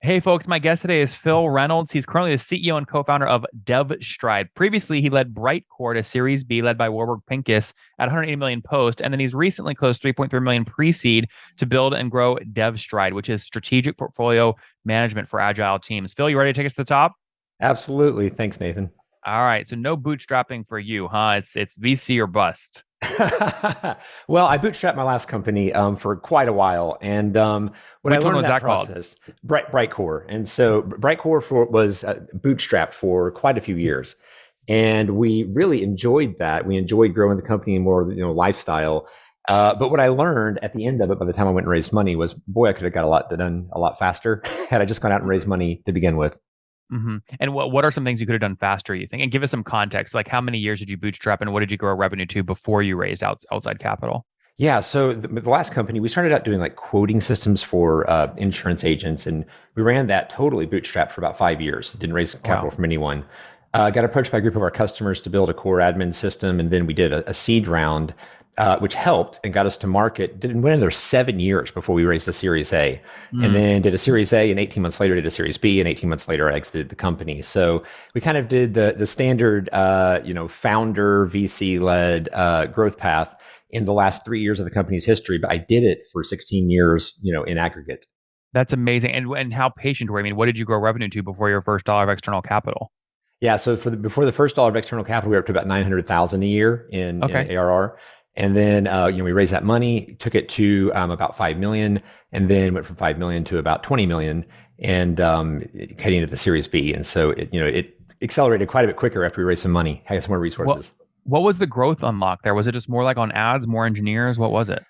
Hey, folks, my guest today is Phil Reynolds. He's currently the CEO and co-founder of DevStride. Previously, he led Brightcore to Series B, led by Warburg Pincus at 180 million post, and then he's recently closed 3.3 million pre-seed to build and grow DevStride, which is strategic portfolio management for agile teams. Phil, you ready to take us to the top? Absolutely. Thanks, Nathan. All right, so no bootstrapping for you, huh? It's VC or bust. Well, I bootstrapped my last company for quite a while, and what I Which one learned in was that that called? process, Brightcore, and so Brightcore was bootstrapped for quite a few years, and we really enjoyed that. We enjoyed growing the company and more, lifestyle. But what I learned at the end of it, by the time I went and raised money, was boy, I could have got a lot done a lot faster had I just gone out and raised money to begin with. And what are some things you could have done faster, you think? And give us some context. Like how many years did you bootstrap and what did you grow revenue to before you raised outside capital? Yeah, so the last company, we started out doing like quoting systems for insurance agents, and we ran that totally bootstrapped for about 5 years. Didn't raise capital Wow. from anyone. Got approached by a group of our customers to build a core admin system, and then we did a seed round, which helped and got us to market. Didn't win another 7 years before we raised a Series A, and Mm, then did a Series A, and 18 months later did a Series B, and 18 months later I exited the company. So we kind of did the standard, founder VC led growth path in the last 3 years of the company's history, but I did it for 16 years, in aggregate. that's amazing. And how patient were you? I mean, what did you grow revenue to before your first dollar of external capital? Yeah, so before the first dollar of external capital, we were up to about 900,000 a year in Okay. ARR, and then we raised that money, took it to about 5 million, and then went from 5 million to about 20 million, and heading into the Series B. And so it accelerated quite a bit quicker after we raised some money, had some more What resources. what was the growth unlock there? Was it just more like on ads, more engineers? What was it?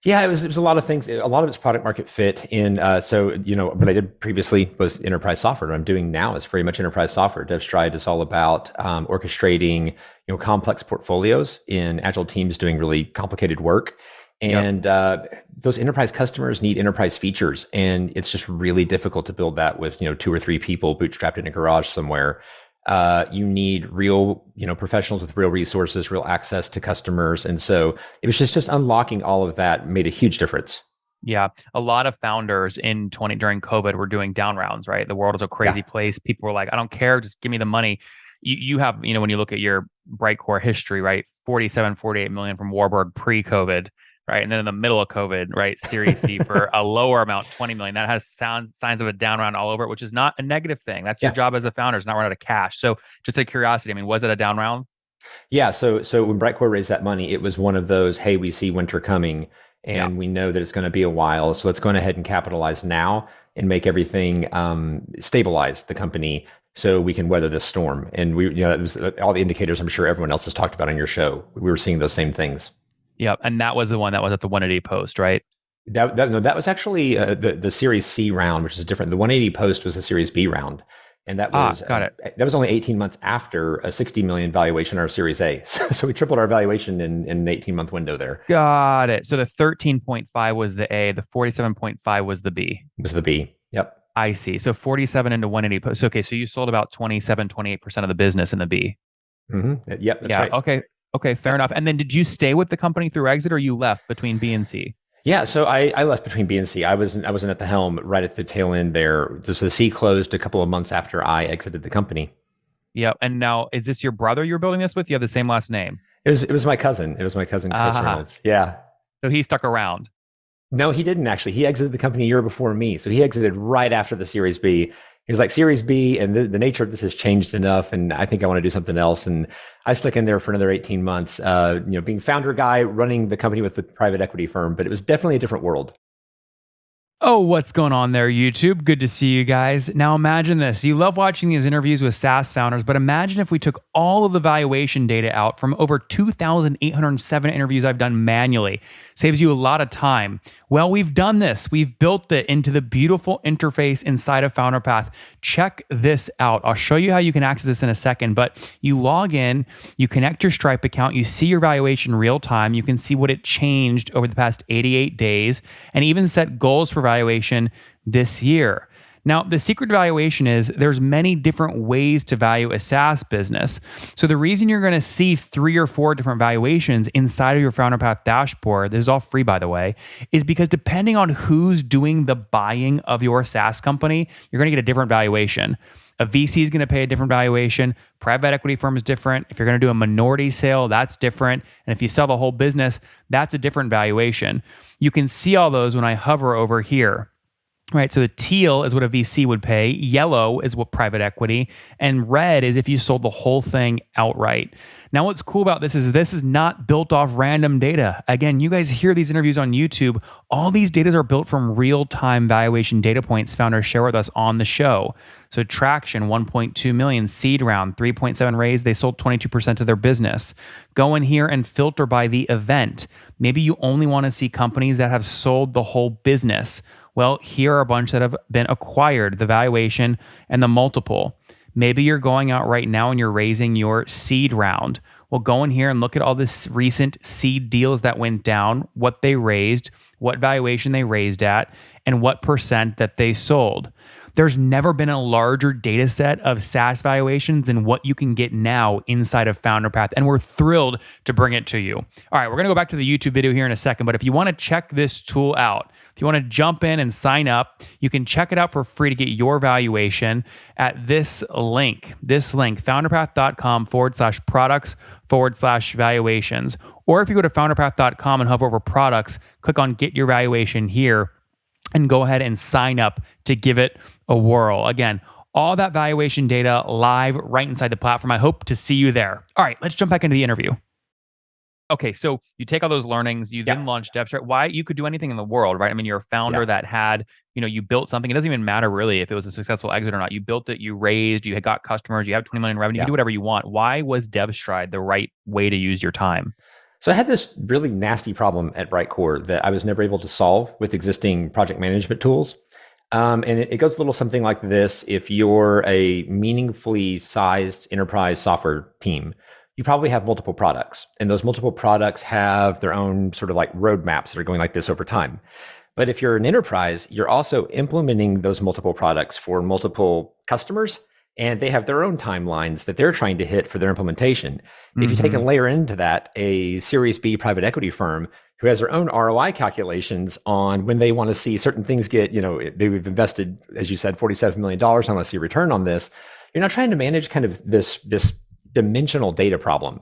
Yeah, it was a lot of things. A lot of it's product market fit. In so what I did previously was enterprise software. What I'm doing now is very much enterprise software. DevStride is all about orchestrating complex portfolios in agile teams doing really complicated work. Yep. And those enterprise customers need enterprise features, and it's just really difficult to build that with two or three people bootstrapped in a garage somewhere. You need real, professionals with real resources, real access to customers. And so it was just unlocking all of that made a huge difference. Yeah. A lot of founders in 20 during COVID were doing down rounds, right? The world is a Yeah. crazy place. People were like, I don't care, just give me the money. You have, when you look at your Brightcore history, right? 47, 48 million from Warburg pre-COVID, right? And then in the middle of COVID, right? Series C for a lower amount, 20 million. That has signs of a down round all over it, which is not a negative thing. That's your Yeah. job as the founder, is not run out of cash. So just a curiosity, I mean, was it a down round? Yeah. So when Brightcore raised that money, it was one of those, hey, we see winter coming Yeah. and we know that it's going to be a while. So let's go ahead and capitalize now and make everything stabilize the company so we can weather this storm. And it was all the indicators I'm sure everyone else has talked about on your show. We were seeing those same things. Yep. And that was the one that was at the 180 post, right? No, that was actually the Series C round, which is different. The 180 post was a Series B round, and Got it. that was only 18 months after a 60 million valuation on our Series A. So we tripled our valuation in an 18-month window. There Got it. So the 13.5 was the A, the 47.5 was the B. was the B. Yep. I see. So 47 into 180 post. Okay. So you sold about 27, 28% of the business in the B. Yep. That's Yeah. right. Okay. Okay. Fair enough. And then did you stay with the company through exit or you left between B and C? Yeah. So I left between B and C. I wasn't at the helm right at the tail end there. So the C closed a couple of months after I exited the company. Yeah. And now is this your brother you're building this with? You have the same last name. It was my cousin. It was my cousin Chris Ah, Reynolds. Yeah. so he stuck around. No, he didn't actually. He exited the company a year before me. So he exited right after the Series B. He was like, Series B, and the nature of this has changed enough, and I think I want to do something else. And I stuck in there for another 18 months, being founder guy, running the company with the private equity firm, but it was definitely a different world. Oh, what's going on there, YouTube? Good to see you guys. Now imagine this. You love watching these interviews with SaaS founders, but imagine if we took all of the valuation data out from over 2,807 interviews I've done manually. Saves you a lot of time. Well, we've done this. We've built it into the beautiful interface inside of FounderPath. Check this out. I'll show you how you can access this in a second, but you log in, you connect your Stripe account, you see your valuation real time. You can see what it changed over the past 88 days and even set goals for valuation this year. Now, the secret valuation is there's many different ways to value a SaaS business. So the reason you're going to see 3 or 4 different valuations inside of your Founder Path dashboard, this is all free by the way, is because depending on who's doing the buying of your SaaS company, you're going to get a different valuation. A VC is going to pay a different valuation. Private equity firm is different. If you're going to do a minority sale, that's different. And if you sell the whole business, that's a different valuation. You can see all those when I hover over here. Right, so the teal is what a VC would pay, yellow is what private equity, and red is if you sold the whole thing outright. Now, what's cool about this is not built off random data. Again, you guys hear these interviews on YouTube. All these data are built from real-time valuation data points founders share with us on the show. So traction, 1.2 million, seed round, 3.7 raise. They sold 22% of their business. Go in here and filter by the event. Maybe you only want to see companies that have sold the whole business. Well, here are a bunch that have been acquired, the valuation and the multiple. Maybe you're going out right now and you're raising your seed round. Well, go in here and look at all this recent seed deals that went down, what they raised, what valuation they raised at, and what percent that they sold. There's never been a larger data set of SaaS valuations than what you can get now inside of Founder Path, and we're thrilled to bring it to you. All right, we're going to go back to the YouTube video here in a second, but if you want to check this tool out, if you want to jump in and sign up, you can check it out for free to get your valuation at this link, founderpath.com/products/valuations. Or if you go to founderpath.com and hover over products, click on get your valuation here, and go ahead and sign up to give it a whirl. Again, all that valuation data live right inside the platform. I hope to see you there. All right, let's jump back into the interview. Okay, so you take all those learnings, you then launch DevStart. Why? You could do anything in the world, right? I mean, you're a founder that had, you built something. It doesn't even matter really if it was a successful exit or not. You built it, you raised, you had got customers, you have 20 million in revenue, you can do whatever you want. Why was DevStride the right way to use your time? So I had this really nasty problem at Brightcore that I was never able to solve with existing project management tools. And it goes a little something like this. If you're a meaningfully sized enterprise software team, you probably have multiple products, and those multiple products have their own sort of like roadmaps that are going like this over time. But if you're an enterprise, you're also implementing those multiple products for multiple customers, and they have their own timelines that they're trying to hit for their implementation. Mm-hmm. If you take and layer into that a Series B private equity firm who has their own ROI calculations on when they want to see certain things get, they've invested, as you said, $47 million, I want to see a return on this. You're not trying to manage kind of this dimensional data problem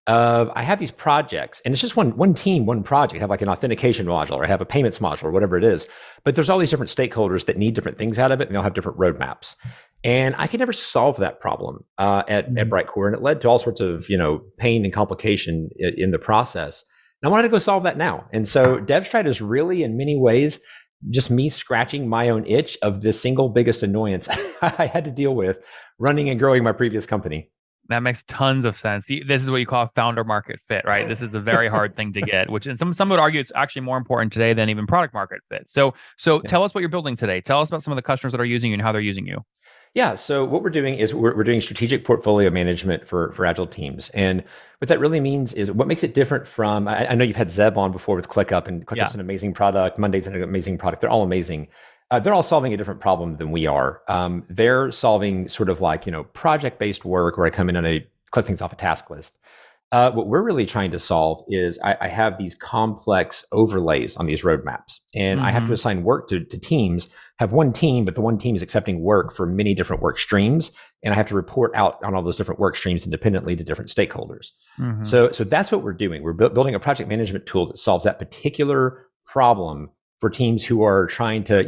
of I have these projects and it's just one team, one project. I have like an authentication module or I have a payments module or whatever it is, but there's all these different stakeholders that need different things out of it and they'll have different roadmaps. And I could never solve that problem at Brightcore, and it led to all sorts of pain and complication in the process. And I wanted to go solve that now. And so DevStride is really in many ways just me scratching my own itch of the single biggest annoyance I had to deal with running and growing my previous company. That makes tons of sense. This is what you call founder market fit, right? This is a very hard thing to get, which and some would argue it's actually more important today than even product market fit. So tell us what you're building today. Tell us about some of the customers that are using you and how they're using you. Yeah. So what we're doing is we're doing strategic portfolio management for agile teams. And what that really means is what makes it different from, I know you've had Zeb on before with ClickUp, and ClickUp's an amazing product. Monday's an amazing product. They're all amazing. They're all solving a different problem than we are. They're solving sort of like, project-based work where I come in and I click things off a task list. What we're really trying to solve is I have these complex overlays on these roadmaps, and I have to assign work to teams. Have one team, but the one team is accepting work for many different work streams, and I have to report out on all those different work streams independently to different stakeholders. So that's what we're doing. We're building a project management tool that solves that particular problem for teams who are trying to,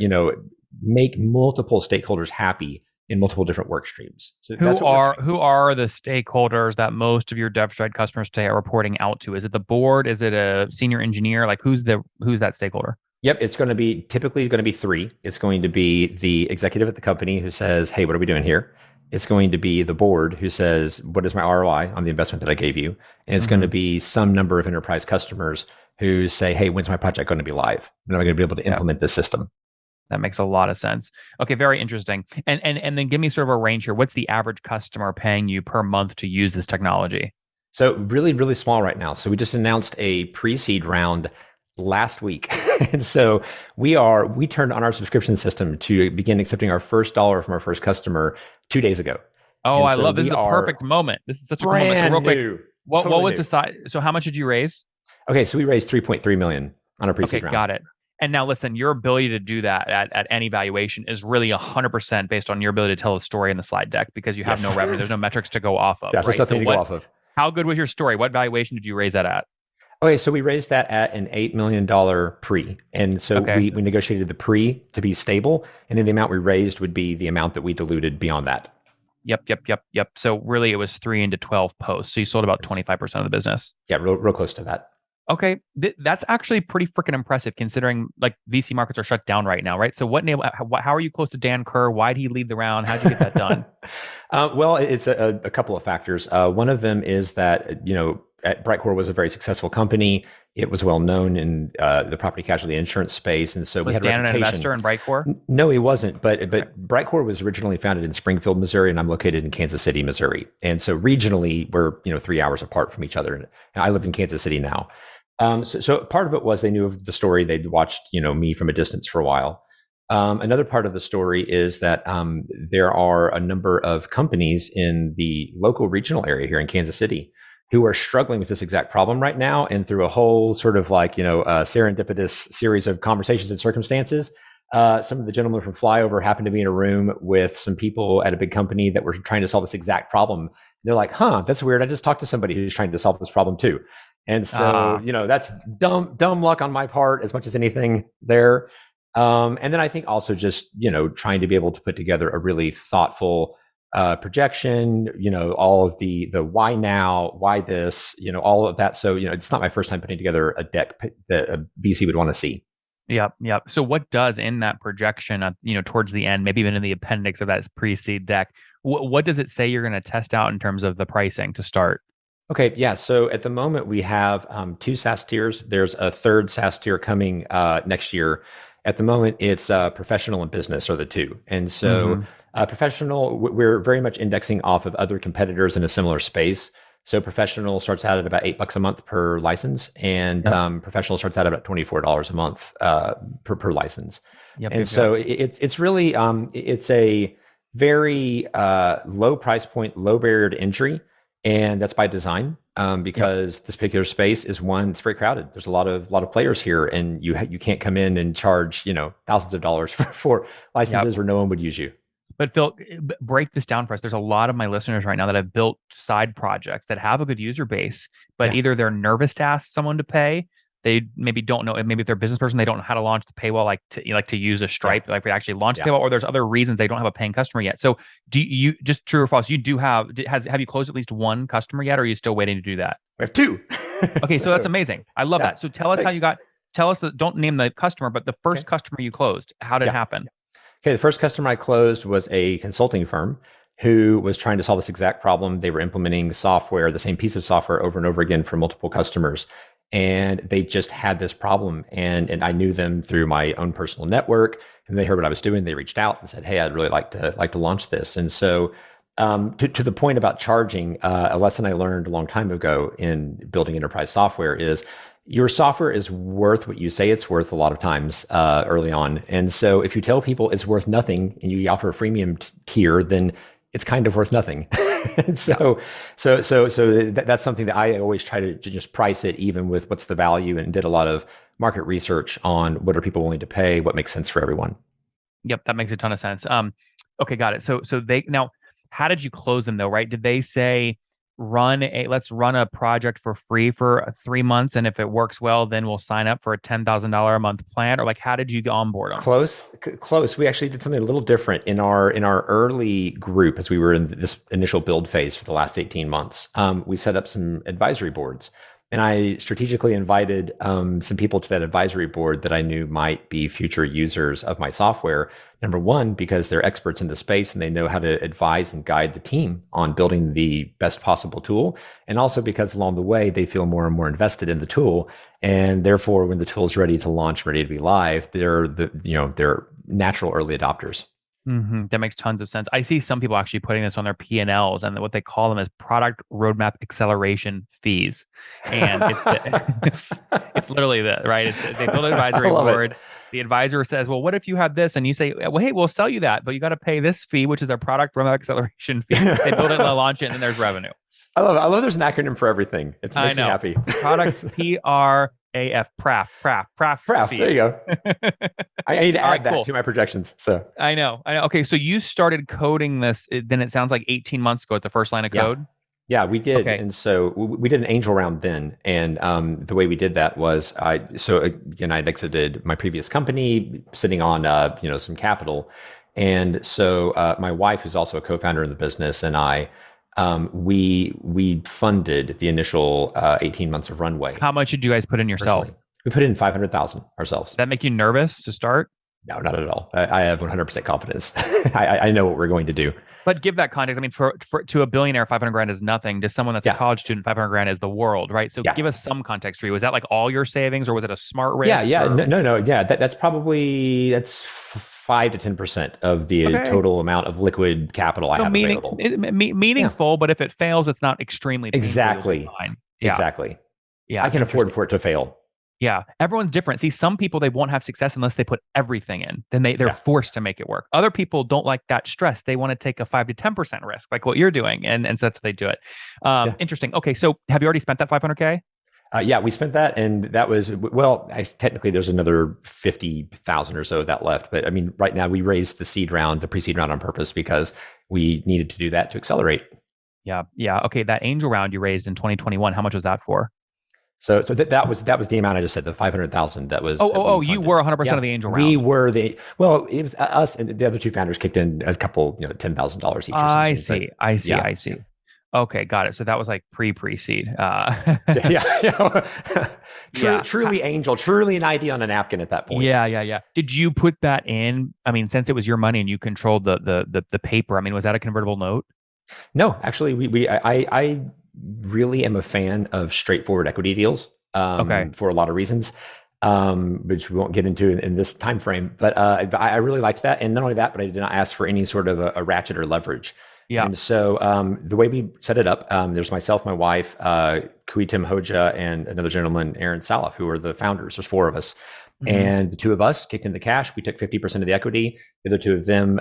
make multiple stakeholders happy in multiple different work streams. So who are the stakeholders that most of your DevStride customers today are reporting out to? Is it the board? Is it a senior engineer? Like who's that stakeholder? Yep, it's going to be typically going to be three. It's going to be the executive at the company who says, "Hey, what are we doing here?" It's going to be the board who says, "What is my ROI on the investment that I gave you?" And it's going to be some number of enterprise customers who say, "Hey, when's my project going to be live? When am I going to be able to implement this system?" That makes a lot of sense. Okay, very interesting. And then give me sort of a range here. What's the average customer paying you per month to use this technology? So really, really small right now. So we just announced a pre-seed round last week. And so we turned on our subscription system to begin accepting our first dollar from our first customer 2 days ago. Oh, And I so love this we is a are perfect moment. This is such a cool moment. So real brand quick, new, what totally was the new. size? So how much did you raise? Okay, so we raised 3.3 million on a Okay, pre-seed round. got it. And now listen, your ability to do that at any valuation is really 100% based on your ability to tell a story in the slide deck because you have no Yes. revenue. There's no metrics to go off of, Yeah, there's right? So nothing to go off of. how good was your story? What valuation did you raise that at? Okay, so we raised that at an $8 million pre. And so Okay. we negotiated the pre to be stable, and then the amount we raised would be the amount that we diluted beyond that. Yep. So really it was 3 into 12 posts. So you sold about Yes. 25% of the business. Yeah, real close to that. Okay, that's actually pretty freaking impressive considering like VC markets are shut down right now, right? So how are you close to Dan Kerr? Why did he lead the round? How'd you get that done? Well, it's a couple of factors. One of them is that, Brightcore was a very successful company. It was well known in the property casualty insurance space. And so we Was had a Dan an reputation. investor in Brightcore? No, he wasn't. But Okay. Brightcore was originally founded in Springfield, Missouri, and I'm located in Kansas City, Missouri. And so regionally, we're 3 hours apart from each other. And I live in Kansas City now. So part of it was they knew of the story. They'd watched me from a distance for a while. Another part of the story is that there are a number of companies in the local regional area here in Kansas City who are struggling with this exact problem right now. And through a whole sort of serendipitous series of conversations and circumstances, some of the gentlemen from Flyover happened to be in a room with some people at a big company that were trying to solve this exact problem. And they're like, huh, that's weird. I just talked to somebody who's trying to solve this problem too. And so, that's dumb luck on my part as much as anything there. And then I think also just, trying to be able to put together a really thoughtful projection, all of the why now, why this, all of that. So, it's not my first time putting together a deck that a VC would want to see. Yep. So what does in that projection, towards the end, maybe even in the appendix of that pre-seed deck, what does it say you're going to test out in terms of the pricing to start? Okay, yeah. So at the moment we have two SaaS tiers. There's a third SaaS tier coming next year. At the moment, it's professional and business are the two. And so professional, we're very much indexing off of other competitors in a similar space. So professional starts out at about $8 a month per license, and Yep. Professional starts out at about $24 a month per license. Yep. And so it's really it's a very low price point, low barrier to entry. And that's by design, because this particular space is one it's very crowded. There's a lot of players here, and you can't come in and charge thousands of dollars for licenses where no one would use you. But Phil, break this down for us. There's a lot of my listeners right now that have built side projects that have a good user base, but either they're nervous to ask someone to pay, they maybe don't know. Maybe if they're a business person, they don't know how to launch the paywall, like to use a Stripe, like we actually launch the paywall, or there's other reasons they don't have a paying customer yet. So, do you just true or false? You do have you closed at least one customer yet, or are you still waiting to do that? We have two. Okay, so that's amazing. I love that. So tell us how you got. Tell us don't name the customer, but the first customer you closed. How did it happen? Okay, the first customer I closed was a consulting firm who was trying to solve this exact problem. They were implementing software, the same piece of software over and over again for multiple customers. And they just had this problem. And I knew them through my own personal network, and they heard what I was doing. They reached out and said, hey, I'd really like to launch this. And so to the point about charging, a lesson I learned a long time ago in building enterprise software is your software is worth what you say it's worth a lot of times early on. And so if you tell people it's worth nothing and you offer a freemium tier, then it's kind of worth nothing. And so that's something that I always try to just price it even with what's the value, and did a lot of market research on what are people willing to pay, what makes sense for everyone. Yep, that makes a ton of sense. Okay, got it. So they now, how did you close them though? Right? Did they say let's run a project for free for 3 months, and if it works well, then we'll sign up for a $10,000 a month plan? Or like, how did you onboard them? Close. We actually did something a little different in our early group as we were in this initial build phase for the last 18 months. We set up some advisory boards. And I strategically invited some people to that advisory board that I knew might be future users of my software. Number one, because they're experts in the space and they know how to advise and guide the team on building the best possible tool. And also because along the way, they feel more and more invested in the tool. And therefore, when the tool is ready to launch, ready to be live, they're natural early adopters. That makes tons of sense. I see some people actually putting this on their P&Ls, and what they call them is product roadmap acceleration fees. And it's it's literally that, right? They build an I advisory love it. board. The advisor says, "Well, what if you have this?" And you say, "Well, hey, we'll sell you that, but you got to pay this fee, which is our product roadmap acceleration fee." They build it and they launch it, and there's revenue. I love it. I love there's an acronym for everything. It I makes me know. happy. Product PRAF, PRAF Praf, there you fee. go. I need to All right, add that cool. to my projections. So I know. I know. Okay, so you started coding this, then it sounds like 18 months ago at the first line of yeah, code. yeah, we did. Okay. And so we did an angel round then. And the way we did that was again, I'd exited my previous company sitting on, some capital. And so my wife, who's also a co-founder in the business, and we funded the initial 18 months of runway How much did you guys put in yourself? personally. We put in 500,000 ourselves. Did that make you nervous to start? No, not at all. I have 100% confidence. I know what we're going to do. But give that context. I mean, for to a billionaire, 500 grand is nothing. To someone that's a Yeah. college student, 500 grand is the world, right? So Yeah. give us some context for you. Was that like all your savings, or was it a smart Yeah. risk? Yeah. Or No. Yeah. That's 5 to 10% of the okay, total amount of liquid capital I so have available. meaningful, Yeah. but if it fails, it's not extremely painful. You'll be Exactly. fine. Yeah, Exactly. yeah, I can afford for it to fail. Yeah, everyone's different. See, some people they won't have success unless they put everything in. Then they're Yeah. forced to make it work. Other people don't like that stress. They want to take a 5 to 10% risk, like what you're doing, and so that's how they do it. Yeah. Interesting. Okay, so have you already spent that 500K? Yeah, we spent that, and that was technically there's another 50,000 or so of that left. But I mean, right now we raised the pre-seed round on purpose because we needed to do that to accelerate. Yeah, yeah. Okay, that angel round you raised in 2021. How much was that for? So that was the amount I just said, the 500,000 that was. Oh, you funded. were 100% Yeah, of the angel we round. were it was us and the other two founders kicked in a couple, $10,000 each or something. I see. But I see. yeah, I see. Okay, got it. So that was like pre-seed. yeah. Yeah. Truly angel, truly an idea on a napkin at that point. Yeah. Did you put that in? I mean, since it was your money and you controlled the paper, I mean, was that a convertible note? No, actually, I really am a fan of straightforward equity deals. Okay. For a lot of reasons, which we won't get into in this time frame. But I really liked that, and not only that, but I did not ask for any sort of a ratchet or leverage. Yeah. And so the way we set it up, there's myself, my wife, Kuitim Hoja, and another gentleman, Aaron Salaf, who are the founders. There's four of us. And the two of us kicked in the cash. We took 50% of the equity. The other two of them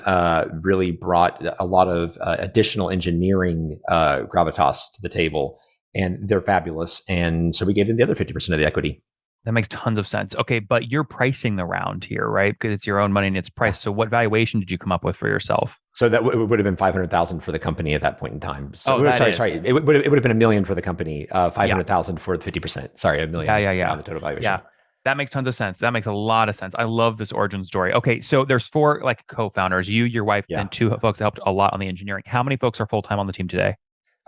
really brought a lot of additional engineering gravitas to the table, and they're fabulous. And so we gave them the other 50% of the equity. That makes tons of sense. Okay, but you're pricing the round here, right? Because it's your own money and it's priced. So what valuation did you come up with for yourself? So that would have been 500,000 for the company at that point in time. So sorry. It would have been $1 million for the company, 500,000 for the 50%. Sorry, $1 million. Yeah. On the total valuation. Yeah. That makes tons of sense. That makes a lot of sense. I love this origin story. Okay, so there's four like co-founders, you, your wife, Yeah. and two folks that helped a lot on the engineering. How many folks are full-time on the team today?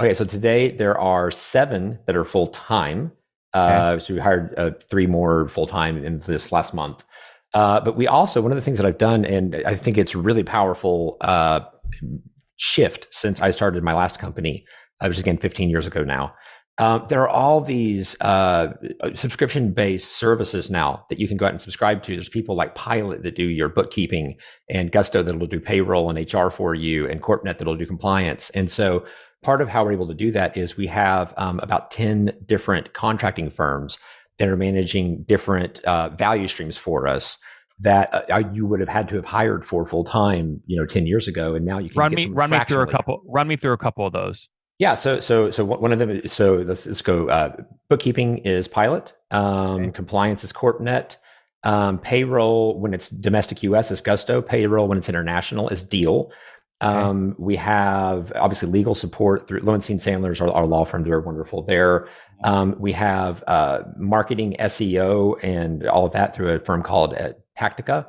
Okay, so today there are 7 that are full time. Okay. So we hired 3 more full time in this last month. But we also, one of the things that I've done, and I think it's really powerful shift since I started my last company, which is again 15 years ago now. There are all these subscription-based services now that you can go out and subscribe to. There's people like Pilot that do your bookkeeping, and Gusto that'll do payroll and HR for you, and CorpNet that'll do compliance. And so part of how we're able to do that is we have about 10 different contracting firms that are managing different value streams for us that you would have had to have hired for full time, 10 years ago, and now you can Run me through a couple. Run me through a couple of those. Yeah, so one of them. So let's go. Bookkeeping is Pilot. Compliance is CorpNet. Payroll when it's domestic U.S. is Gusto. Payroll when it's international is Deal. We have obviously legal support through Lowenstein Sandler's our law firm. They're wonderful there. We have marketing, SEO, and all of that through a firm called Tactica.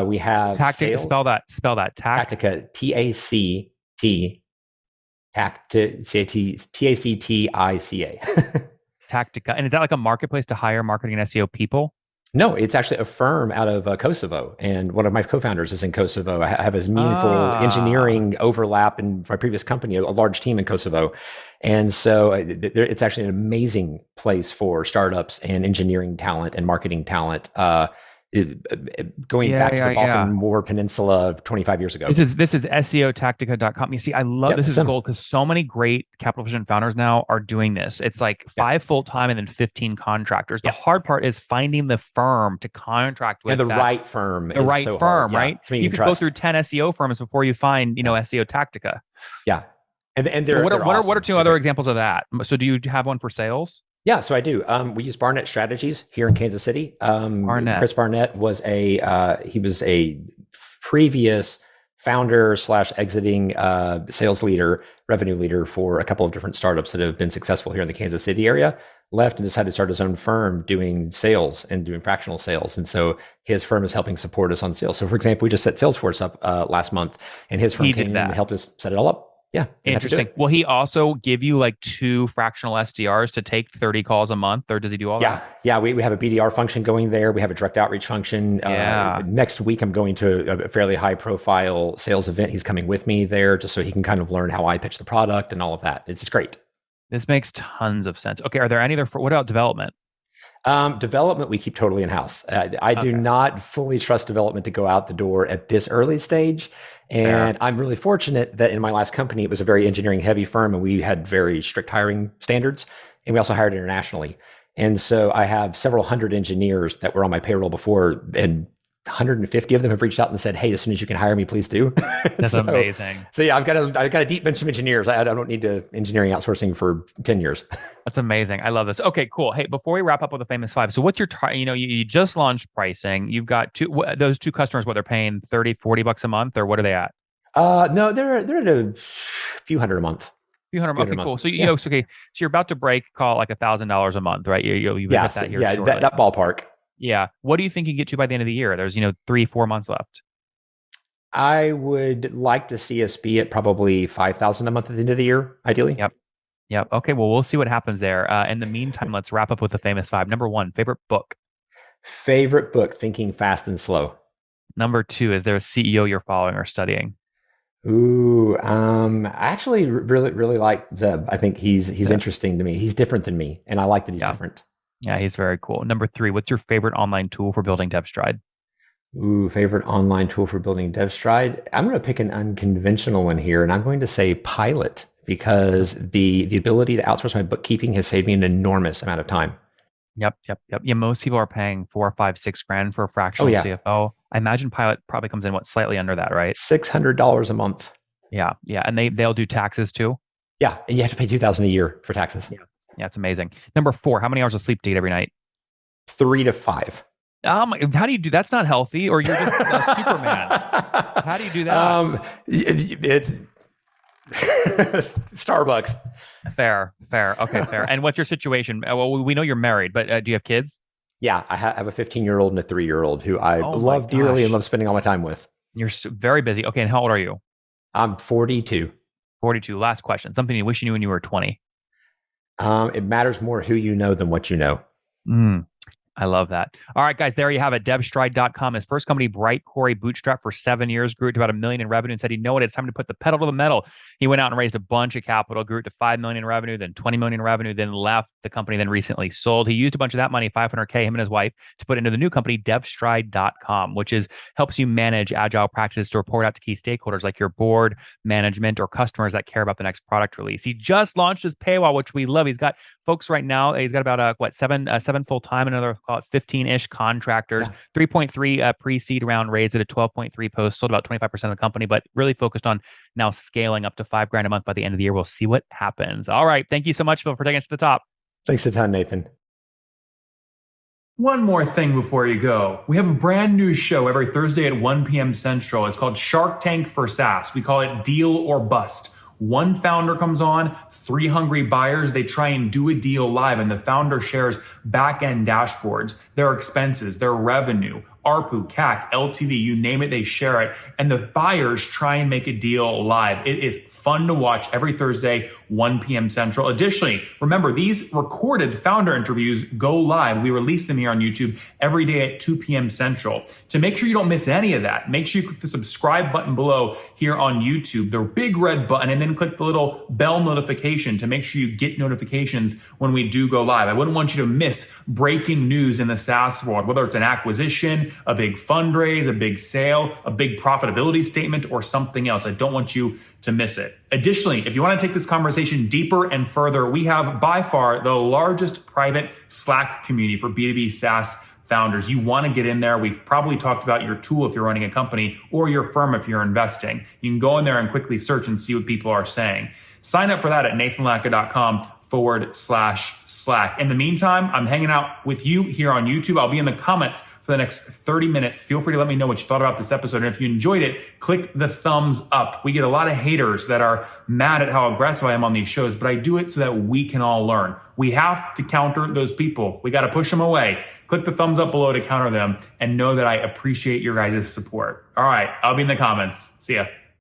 We have Tactica. sales. Spell that. Tactica. Tactica. Tactica. And is that like a marketplace to hire marketing and SEO people? No, it's actually a firm out of Kosovo, and one of my co-founders is in Kosovo. I have this meaningful engineering overlap in my previous company, a large team in Kosovo, and so it's actually an amazing place for startups and engineering talent and marketing talent. going Yeah, back to yeah, the yeah. Balkan War Peninsula of 25 years ago. This is SEOtactica.com. You see, I love Yep, this that's is them. gold because so many great capital efficient founders now are doing this. It's like Yeah, 5 full-time and then 15 contractors. The yeah. hard part is finding the firm to contract And with the that right firm the is right so hard. firm, Yeah, right? something you You can could go through trust. 10 SEO firms before you find, Yeah, SEO Tactica. yeah. And So they're what are awesome. two They're other great. examples of that? So do you have one for sales? Yeah, so I do. We use Barnett Strategies here in Kansas City. Barnett. Chris Barnett was he was a previous founder slash exiting sales leader, revenue leader for a couple of different startups that have been successful here in the Kansas City area. Left and decided to start his own firm doing sales and doing fractional sales. And so his firm is helping support us on sales. So, for example, we just set Salesforce up last month, and his firm He came did in and that. helped us set it all up. Yeah, didn't have to do Interesting. it. Will he also give you like 2 fractional SDRs to take 30 calls a month, or does he do all Yeah, that? yeah. We have a BDR function going there. We have a direct outreach function. Yeah. Next week, I'm going to a fairly high profile sales event. He's coming with me there just so he can kind of learn how I pitch the product and all of that. It's just great. This makes tons of sense. Okay, are there any other what about development? Development, we keep totally in house. I do Okay. not fully trust development to go out the door at this early stage. Fair. And I'm really fortunate that in my last company, it was a very engineering heavy firm and we had very strict hiring standards. And we also hired internationally. And so I have several hundred engineers that were on my payroll before, and 150 of them have reached out and said, "Hey, as soon as you can hire me, please do." That's so, amazing. so yeah, I've got a deep bench of engineers. I don't need to engineering outsourcing for 10 years. That's amazing. I love this. Okay, cool. Hey, before we wrap up with the famous 5, so what's your you just launched pricing. You've got those two customers, what they're paying 30, $40 a month, or what are they at? No, they're at a few hundred a month. Few hundred. Few hundred Okay, a month. cool. So Yeah. okay, so you're about to break, call it like $1,000 a month, right? You've Yeah. hit that here Yeah. shortly. That ballpark. Yeah. What do you think you get to by the end of the year? There's 3-4 months left. I would like to see us be at probably 5,000 a month at the end of the year, ideally. Yep. Yep. Okay. Well, we'll see what happens there. In the meantime, let's wrap up with the famous 5. Number 1, favorite book. Favorite book, Thinking Fast and Slow. Number 2, is there a CEO you're following or studying? Ooh, I actually really like Zeb. I think he's Yeah. interesting to me. He's different than me, and I like that he's Yeah. different. Yeah, he's very cool. Number 3, what's your favorite online tool for building DevStride? Ooh, favorite online tool for building DevStride. I'm going to pick an unconventional one here, and I'm going to say Pilot because the ability to outsource my bookkeeping has saved me an enormous amount of time. Yep, yep, yep. Yeah, most people are paying 4, 5, 6 grand for a Oh fractional yeah, CFO. I imagine Pilot probably comes in slightly under that, right? $600 a month. Yeah, yeah, and they'll do taxes too. Yeah, and you have to pay 2,000 a year for taxes. Yeah, yeah, it's amazing. Number 4, how many hours of sleep do you get every night? 3 to 5. How do you do? That's not healthy. Or you're just Superman. How do you do that? It's Starbucks. Fair. Okay, fair. And what's your situation? Well, we know you're married, but do you have kids? Yeah, I have a 15-year-old and a 3-year-old who I Oh my love dearly and gosh. love spending all my time with. You're very busy. Okay, and how old are you? I'm 42. 42. Last question. Something you wish you knew when you were 20. It matters more who you know than what you know. Mm. I love that. All right, guys, there you have it. DevStride.com. His first company, Bright Quarry, bootstrapped for 7 years, grew it to about $1 million in revenue, and said, "You know what? It's time to put the pedal to the metal." He went out and raised a bunch of capital, grew it to $5 million in revenue, then $20 million in revenue, then left the company, then recently sold. He used a bunch of that money, $500K, him and his wife, to put into the new company, DevStride.com, which helps you manage agile practices to report out to key stakeholders like your board, management, or customers that care about the next product release. He just launched his paywall, which we love. He's got folks right now. He's got about seven full time, another call it 15-ish contractors. Yeah. 3.3 pre-seed round raised at a 12.3 post, sold about 25% of the company, but really focused on now scaling up to $5,000 a month by the end of the year. We'll see what happens. All right, thank you so much, Phil, for taking us to the top. Thanks a ton, Nathan. One more thing before you go. We have a brand new show every Thursday at 1 p.m. Central. It's called Shark Tank for SaaS. We call it Deal or Bust. One founder comes on, 3 hungry buyers, they try and do a deal live, and the founder shares back-end dashboards, their expenses, their revenue, ARPU, CAC, LTV, you name it, they share it. And the buyers try and make a deal live. It is fun to watch every Thursday, 1 p.m. Central. Additionally, remember, these recorded founder interviews go live. We release them here on YouTube every day at 2 p.m. Central. To make sure you don't miss any of that, make sure you click the subscribe button below here on YouTube, the big red button, and then click the little bell notification to make sure you get notifications when we do go live. I wouldn't want you to miss breaking news in the SaaS world, whether it's an acquisition, a big fundraise, a big sale, a big profitability statement, or something else. I don't want you to miss it. Additionally, if you want to take this conversation deeper and further, we have by far the largest private Slack community for B2B SaaS founders. You want to get in there. We've probably talked about your tool if you're running a company or your firm if you're investing. You can go in there and quickly search and see what people are saying. Sign up for that at nathanlatka.com/Slack. In the meantime, I'm hanging out with you here on YouTube. I'll be in the comments for the next 30 minutes. Feel free to let me know what you thought about this episode. And if you enjoyed it, click the thumbs up. We get a lot of haters that are mad at how aggressive I am on these shows, but I do it so that we can all learn. We have to counter those people. We got to push them away. Click the thumbs up below to counter them and know that I appreciate your guys' support. All right, I'll be in the comments. See ya.